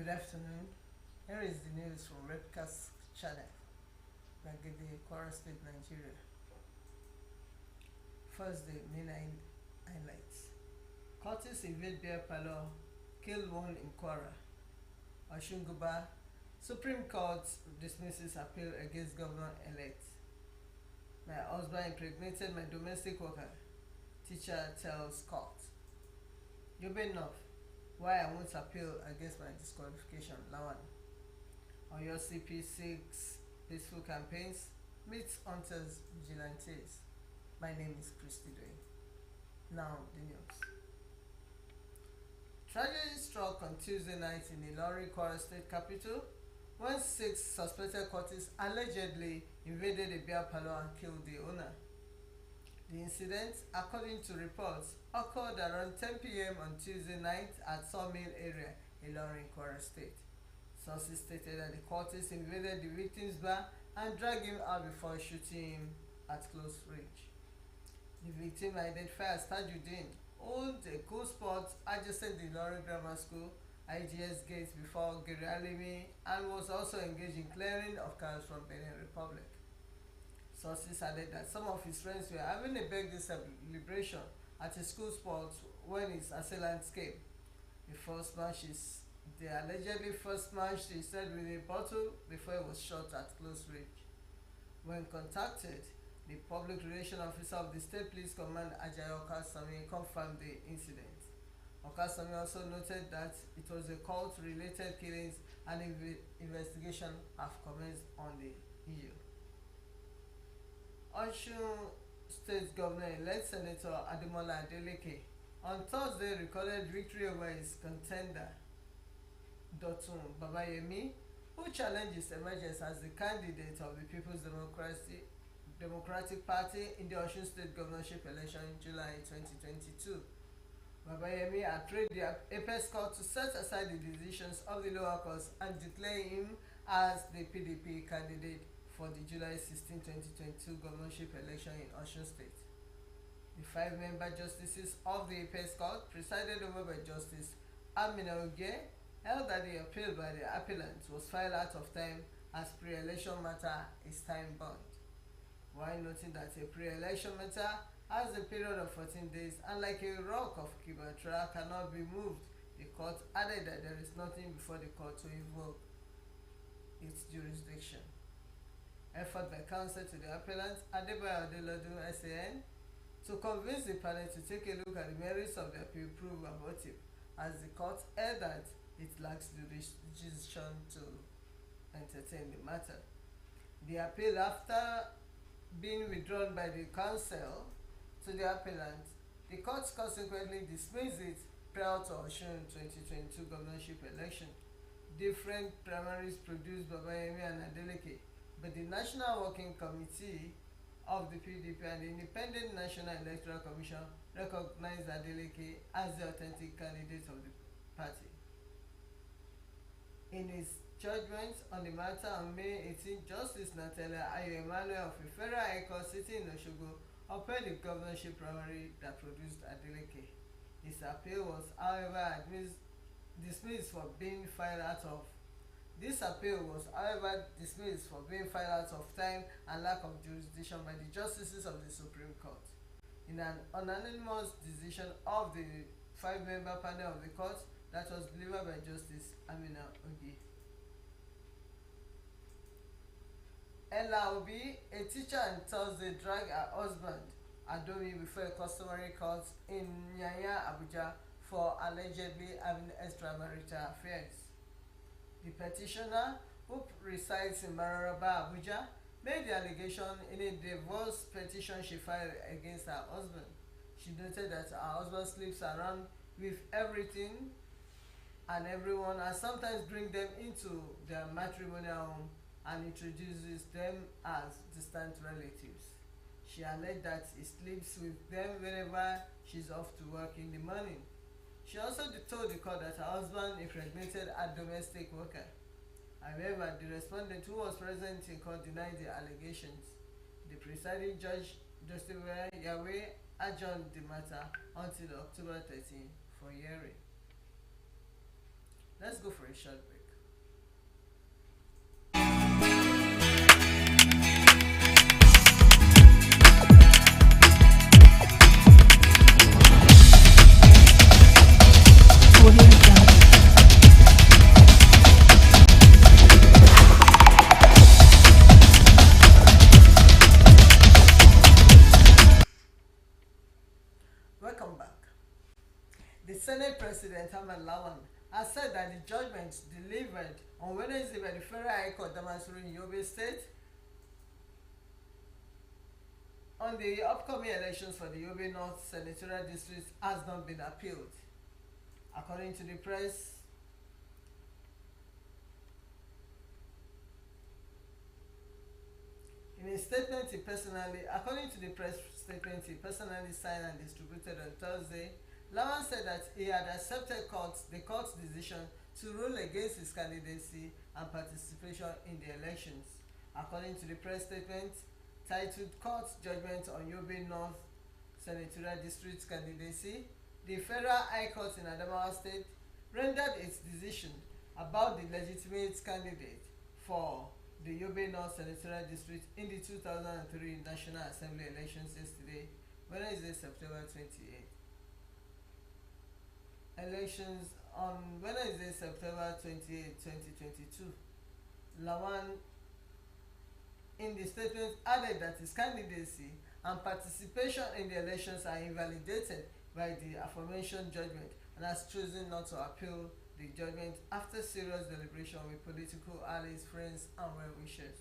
afternoon. Here is the news from Webcast channel, Bagede, Kwara State, Nigeria. First, the main highlights. Cultists invade beer parlor, kill one in Kwara. Oshunguba, Supreme Court dismisses appeal against governor-elect. My husband impregnated my domestic worker, teacher tells court. Yobe North, why I won't appeal against my disqualification, Lawan. On your CP6 peaceful campaigns, meets hunters, vigilantes. My name is Christy Dwayne. Now the news. Tragedy struck on Tuesday night in Ilori, Kwara State capital, when 6 suspected cultists allegedly invaded a beer parlor and killed the owner. The incident, according to reports, occurred around 10 p.m. on Tuesday night at Sawmill area, Ilori, Kwara State. Sources stated that the cultists invaded the victim's bar and dragged him out before shooting him at close range. The victim, identified as Tajuddin, owned a cool spot adjacent the Ilori Grammar School IGS gates before Geralimi, and was also engaged in clearing of cars from Benin Republic. Sources added that some of his friends were having a birthday celebration at a school spot when his assailants came. They allegedly first smashed his head with a bottle before he was shot at close range. When contacted, the public relations officer of the State Police Command, Ajayi Okasami, confirmed the incident. Okasami also noted that it was a cult-related killings and investigation have commenced on the issue. Osun State Governor-elect Senator Ademola Adeleke on Thursday recorded victory over his contender, Dotun Babayemi, who challenged his emergence as the candidate of the People's Democratic Party in the Osun State governorship election in July 2022. Babayemi had prayed the Apex Court to set aside the decisions of the lower courts and declare him as the PDP candidate for the July 16, 2022 governorship election in Osun State. The 5-member justices of the Apex Court, presided over by Justice Amina Ogie, held that the appeal by the appellant was filed out of time as pre-election matter is time-bound. While noting that a pre-election matter has a period of 14 days and like a rock of Gibraltar cannot be moved, the court added that there is nothing before the court to invoke its jurisdiction. Effort by counsel to the appellant, Adebayo Adelodun SAN, to convince the panel to take a look at the merits of the appeal proved abortive, as the court held that it lacks jurisdiction to entertain the matter. The appeal, after being withdrawn by the counsel to the appellant, the court consequently dismissed it prior to Osun 2022 governorship election. Different primaries produced Babayemi and Adeleke, but the National Working Committee of the PDP and the Independent National Electoral Commission recognized Adeleke as the authentic candidate of the party. In his judgment on the matter on May 18, Justice Natale Ayo Emmanuel of the Federal High Court sitting in Osogbo upheld the governorship primary that produced Adeleke. His appeal was, however, dismissed for being filed out of time and lack of jurisdiction by the justices of the Supreme Court. In an unanimous decision of the 5-member panel of the court that was delivered by Justice Amina Ogi. Ella Obi, a teacher on Thursday, dragged her husband Adomi before a customary court in Nyanya, Abuja, for allegedly having extramarital affairs. The petitioner, who resides in Mararaba, Abuja, made the allegation in a divorce petition she filed against her husband. She noted that her husband sleeps around with everything and everyone and sometimes brings them into their matrimonial home and introduces them as distant relatives. She alleged that he sleeps with them whenever she's off to work in the morning. She also told the court that her husband impregnated a domestic worker. However, the respondent, who was present in court, denied the allegations. The presiding judge, Justice Yahweh, adjourned the matter until October 13 for hearing. Let's go for a short break. Welcome back. The Senate President Ahmed Lawan has said that the judgment delivered on Wednesday by the Federal High Court Damaturu in Yobe State on the upcoming elections for the Yobe North Senatorial District has not been appealed. According to the press, in a statement according to the press statement he personally signed and distributed on Thursday, Lawan said that he had accepted the court's decision to rule against his candidacy and participation in the elections. According to the press statement titled Court's Judgment on Yobe North Senatorial District Candidacy, the Federal High Court in Adamawa State rendered its decision about the legitimate candidate for the Yobe North Senatorial District in the 2003 National Assembly elections yesterday, Wednesday, September 28th. Elections on Wednesday, September 28, 2022. Lawan, in the statement, added that his candidacy and participation in the elections are invalidated by the aforementioned judgment and has chosen not to appeal the judgment after serious deliberation with political allies, friends, and well-wishers.